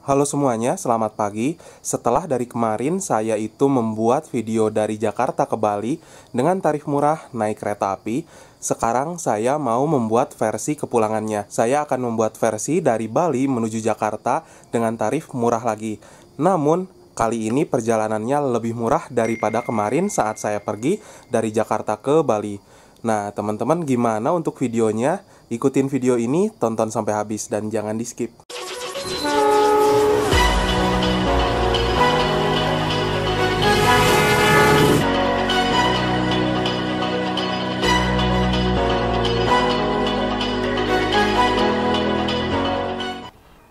Halo semuanya, selamat pagi. Setelah dari kemarin saya itu membuat video dari Jakarta ke Bali dengan tarif murah naik kereta api, sekarang saya mau membuat versi kepulangannya. Saya akan membuat versi dari Bali menuju Jakarta dengan tarif murah lagi. Namun, kali ini perjalanannya lebih murah daripada kemarin saat saya pergi dari Jakarta ke Bali. Nah, teman-teman gimana untuk videonya? Ikutin video ini, tonton sampai habis dan jangan di-skip.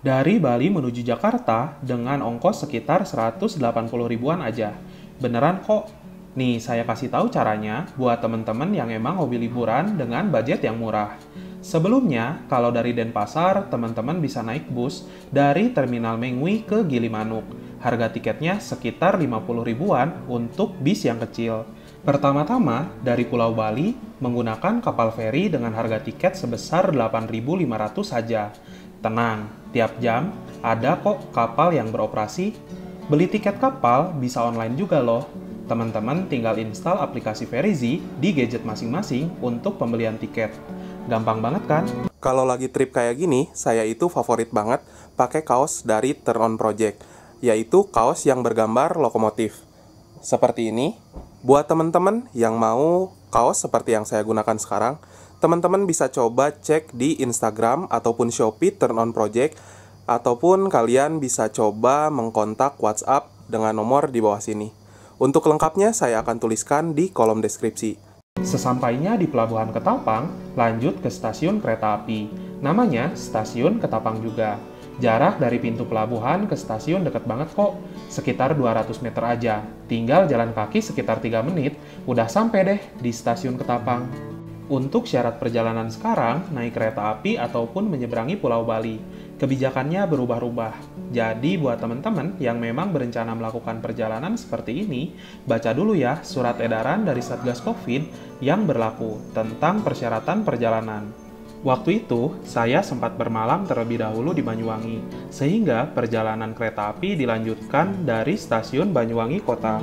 Dari Bali menuju Jakarta dengan ongkos sekitar 180 ribuan aja. Beneran kok. Nih, saya kasih tahu caranya buat temen-temen yang emang hobi liburan dengan budget yang murah. Sebelumnya, kalau dari Denpasar, teman-teman bisa naik bus dari Terminal Mengwi ke Gilimanuk. Harga tiketnya sekitar 50 ribuan untuk bis yang kecil. Pertama-tama, dari Pulau Bali, menggunakan kapal feri dengan harga tiket sebesar 8.500 saja. Tenang, tiap jam ada kok kapal yang beroperasi. Beli tiket kapal bisa online juga loh. Teman-teman tinggal install aplikasi Ferizi di gadget masing-masing untuk pembelian tiket. Gampang banget kan? Kalau lagi trip kayak gini, saya itu favorit banget pakai kaos dari Turn On Project, yaitu kaos yang bergambar lokomotif. Seperti ini. Buat teman-teman yang mau kaos seperti yang saya gunakan sekarang, teman-teman bisa coba cek di Instagram ataupun Shopee Turn On Project, ataupun kalian bisa coba mengkontak WhatsApp dengan nomor di bawah sini. Untuk lengkapnya saya akan tuliskan di kolom deskripsi. Sesampainya di Pelabuhan Ketapang, lanjut ke stasiun kereta api. Namanya Stasiun Ketapang juga. Jarak dari pintu pelabuhan ke stasiun dekat banget kok, sekitar 200 meter aja. Tinggal jalan kaki sekitar 3 menit, udah sampai deh di Stasiun Ketapang. Untuk syarat perjalanan sekarang, naik kereta api ataupun menyeberangi Pulau Bali. Kebijakannya berubah-ubah. Jadi buat teman-teman yang memang berencana melakukan perjalanan seperti ini, baca dulu ya surat edaran dari Satgas Covid yang berlaku tentang persyaratan perjalanan. Waktu itu, saya sempat bermalam terlebih dahulu di Banyuwangi, sehingga perjalanan kereta api dilanjutkan dari stasiun Banyuwangi Kota.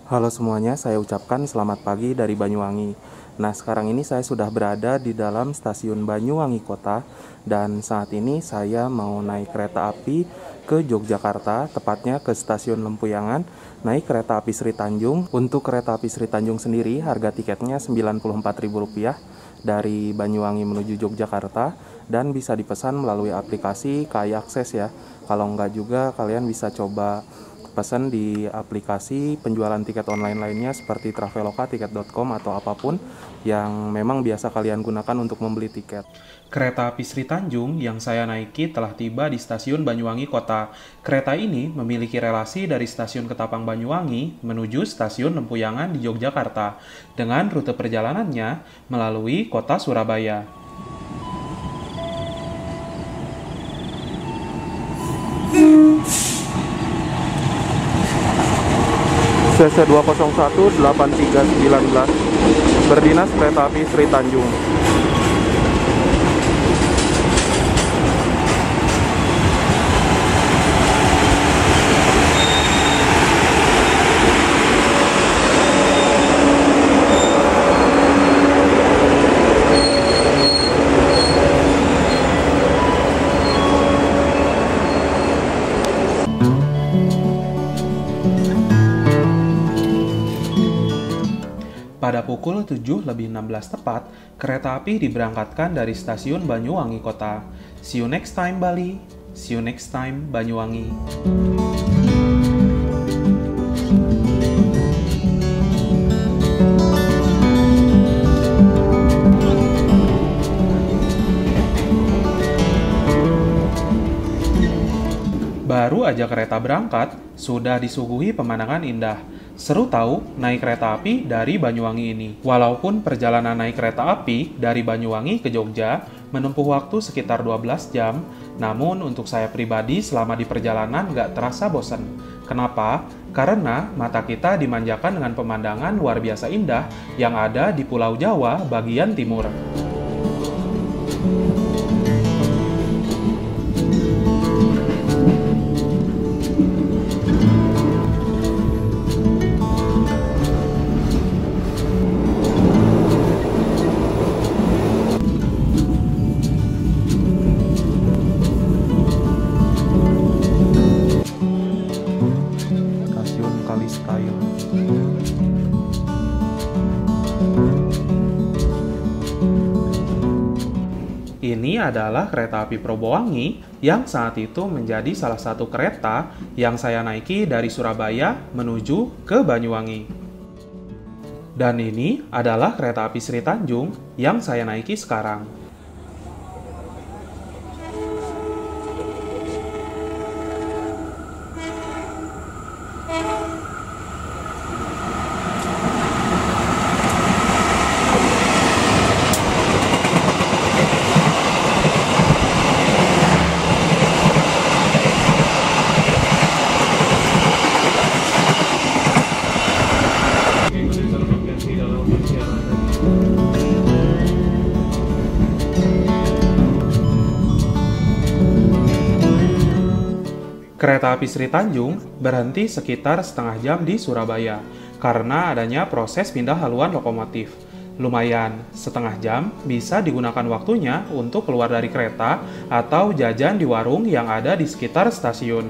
Halo semuanya, saya ucapkan selamat pagi dari Banyuwangi. Nah, sekarang ini saya sudah berada di dalam stasiun Banyuwangi Kota, dan saat ini saya mau naik kereta api ke Yogyakarta, tepatnya ke stasiun Lempuyangan, naik kereta api Sri Tanjung. Untuk kereta api Sri Tanjung sendiri, harga tiketnya Rp94.000 dari Banyuwangi menuju Yogyakarta, dan bisa dipesan melalui aplikasi KAI Akses ya. Kalau enggak juga kalian bisa coba pesan di aplikasi penjualan tiket online lainnya seperti Traveloka, Tiket.com, atau apapun yang memang biasa kalian gunakan untuk membeli tiket. Kereta api Sri Tanjung yang saya naiki telah tiba di stasiun Banyuwangi Kota. Kereta ini memiliki relasi dari stasiun Ketapang Banyuwangi menuju stasiun Lempuyangan di Yogyakarta dengan rute perjalanannya melalui kota Surabaya. CC 201 8319 berdinas kereta api Sri Tanjung. Pada pukul 7:16 tepat, kereta api diberangkatkan dari stasiun Banyuwangi Kota. See you next time Bali, see you next time Banyuwangi. Baru aja kereta berangkat, sudah disuguhi pemandangan indah. Seru tahu naik kereta api dari Banyuwangi ini. Walaupun perjalanan naik kereta api dari Banyuwangi ke Jogja menempuh waktu sekitar 12 jam, namun untuk saya pribadi selama di perjalanan nggak terasa bosan. Kenapa? Karena mata kita dimanjakan dengan pemandangan luar biasa indah yang ada di Pulau Jawa bagian timur. Ini adalah kereta api Probowangi yang saat itu menjadi salah satu kereta yang saya naiki dari Surabaya menuju ke Banyuwangi. Dan ini adalah kereta api Sri Tanjung yang saya naiki sekarang. Kereta api Sri Tanjung berhenti sekitar setengah jam di Surabaya karena adanya proses pindah haluan lokomotif. Lumayan, setengah jam bisa digunakan waktunya untuk keluar dari kereta atau jajan di warung yang ada di sekitar stasiun.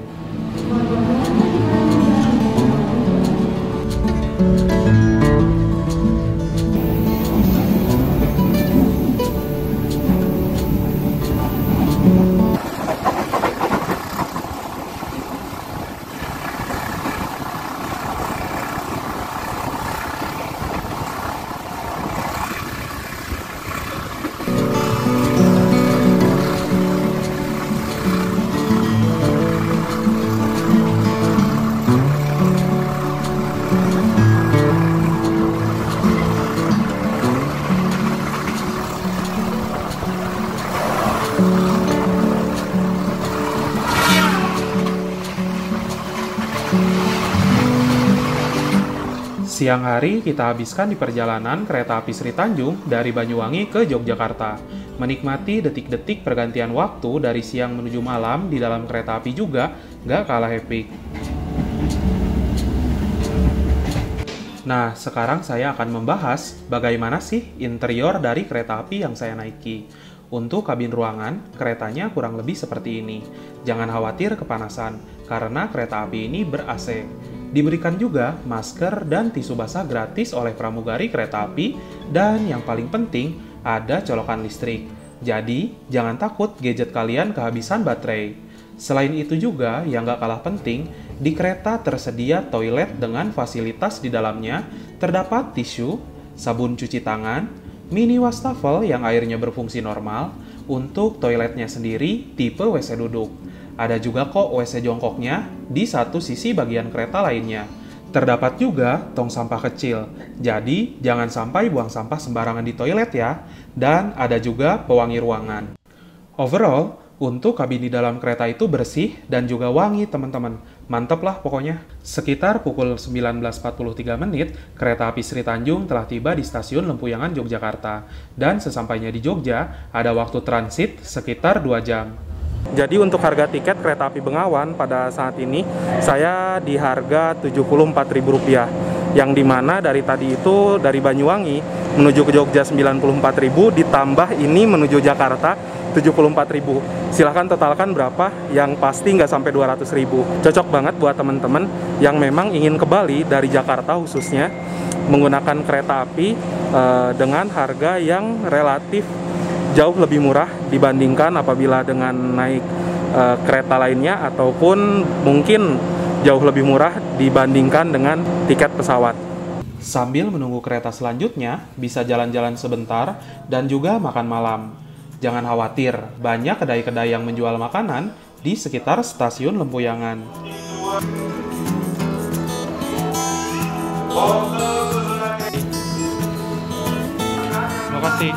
Siang hari kita habiskan di perjalanan kereta api Sri Tanjung dari Banyuwangi ke Yogyakarta. Menikmati detik-detik pergantian waktu dari siang menuju malam di dalam kereta api juga nggak kalah epic. Nah, sekarang saya akan membahas bagaimana sih interior dari kereta api yang saya naiki. Untuk kabin ruangan, keretanya kurang lebih seperti ini. Jangan khawatir kepanasan, karena kereta api ini ber-AC. Diberikan juga masker dan tisu basah gratis oleh pramugari kereta api, dan yang paling penting, ada colokan listrik. Jadi, jangan takut gadget kalian kehabisan baterai. Selain itu juga, yang gak kalah penting, di kereta tersedia toilet dengan fasilitas di dalamnya, terdapat tisu, sabun cuci tangan, mini wastafel yang airnya berfungsi normal, untuk toiletnya sendiri tipe WC duduk. Ada juga kok WC jongkoknya di satu sisi bagian kereta lainnya. Terdapat juga tong sampah kecil, jadi jangan sampai buang sampah sembarangan di toilet ya. Dan ada juga pewangi ruangan. Overall, untuk kabin di dalam kereta itu bersih dan juga wangi teman-teman. Mantep lah pokoknya. Sekitar pukul 19.43 menit, kereta api Sri Tanjung telah tiba di stasiun Lempuyangan, Yogyakarta. Dan sesampainya di Jogja, ada waktu transit sekitar 2 jam. Jadi untuk harga tiket kereta api Bengawan pada saat ini saya di harga Rp74.000, yang dimana dari tadi itu dari Banyuwangi menuju ke Jogja Rp94.000, ditambah ini menuju Jakarta Rp74.000. Silahkan totalkan berapa, yang pasti nggak sampai Rp200.000. Cocok banget buat teman-teman yang memang ingin ke Bali dari Jakarta khususnya menggunakan kereta api dengan harga yang relatif jauh lebih murah dibandingkan apabila dengan naik kereta lainnya, ataupun mungkin jauh lebih murah dibandingkan dengan tiket pesawat. Sambil menunggu kereta selanjutnya, bisa jalan-jalan sebentar dan juga makan malam. Jangan khawatir, banyak kedai-kedai yang menjual makanan di sekitar stasiun Lempuyangan. Terima kasih.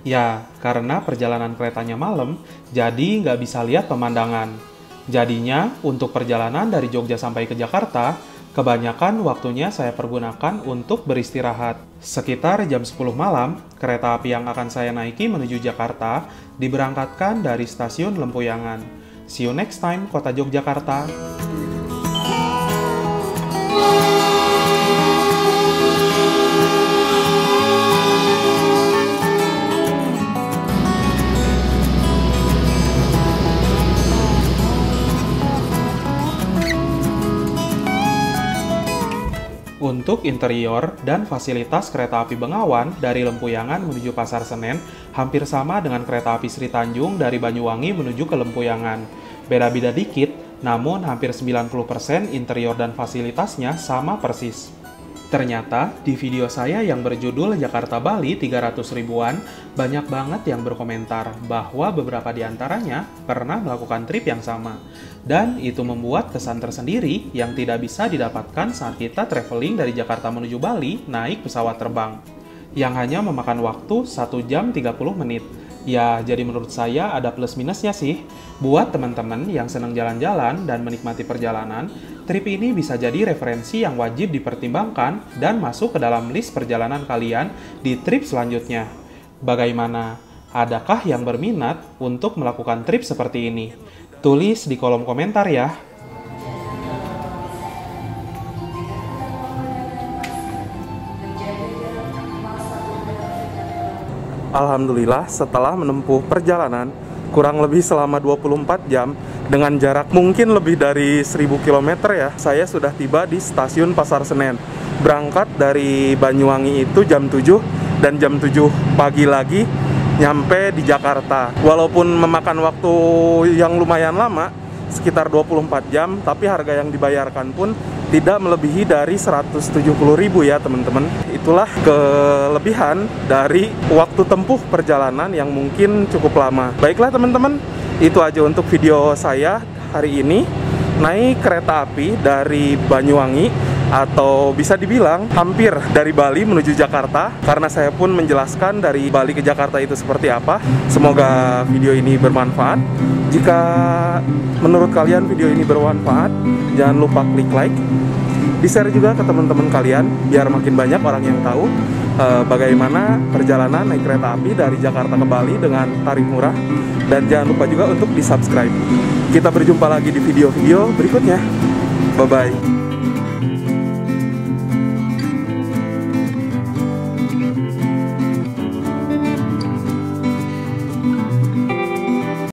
Ya, karena perjalanan keretanya malam, jadi nggak bisa lihat pemandangan. Jadinya, untuk perjalanan dari Jogja sampai ke Jakarta, kebanyakan waktunya saya pergunakan untuk beristirahat. Sekitar jam 10 malam, kereta api yang akan saya naiki menuju Jakarta diberangkatkan dari stasiun Lempuyangan. See you next time, Kota Yogyakarta. Untuk interior dan fasilitas kereta api Bengawan dari Lempuyangan menuju Pasar Senen hampir sama dengan kereta api Sri Tanjung dari Banyuwangi menuju ke Lempuyangan. Beda-beda dikit, namun hampir 90% interior dan fasilitasnya sama persis. Ternyata, di video saya yang berjudul Jakarta Bali 300 ribuan, banyak banget yang berkomentar bahwa beberapa di antaranya pernah melakukan trip yang sama. Dan itu membuat kesan tersendiri yang tidak bisa didapatkan saat kita traveling dari Jakarta menuju Bali naik pesawat terbang, yang hanya memakan waktu 1 jam 30 menit. Ya, jadi menurut saya ada plus minusnya sih. Buat teman-teman yang senang jalan-jalan dan menikmati perjalanan, trip ini bisa jadi referensi yang wajib dipertimbangkan dan masuk ke dalam list perjalanan kalian di trip selanjutnya. Bagaimana? Adakah yang berminat untuk melakukan trip seperti ini? Tulis di kolom komentar ya. Alhamdulillah, setelah menempuh perjalanan kurang lebih selama 24 jam dengan jarak mungkin lebih dari 1000 km ya, saya sudah tiba di stasiun Pasar Senen. Berangkat dari Banyuwangi itu jam 7 dan jam 7 pagi lagi nyampe di Jakarta. Walaupun memakan waktu yang lumayan lama, sekitar 24 jam, tapi harga yang dibayarkan pun tidak melebihi dari 170.000 ya teman-teman. Itulah kelebihan dari waktu tempuh perjalanan yang mungkin cukup lama. Baiklah teman-teman, itu aja untuk video saya hari ini. Naik kereta api dari Banyuwangi, atau bisa dibilang hampir dari Bali menuju Jakarta, karena saya pun menjelaskan dari Bali ke Jakarta itu seperti apa. Semoga video ini bermanfaat. Jika menurut kalian video ini bermanfaat, jangan lupa klik like, di-share juga ke teman-teman kalian biar makin banyak orang yang tahu bagaimana perjalanan naik kereta api dari Jakarta ke Bali dengan tarif murah. Dan jangan lupa juga untuk di-subscribe. Kita berjumpa lagi di video-video berikutnya. Bye-bye.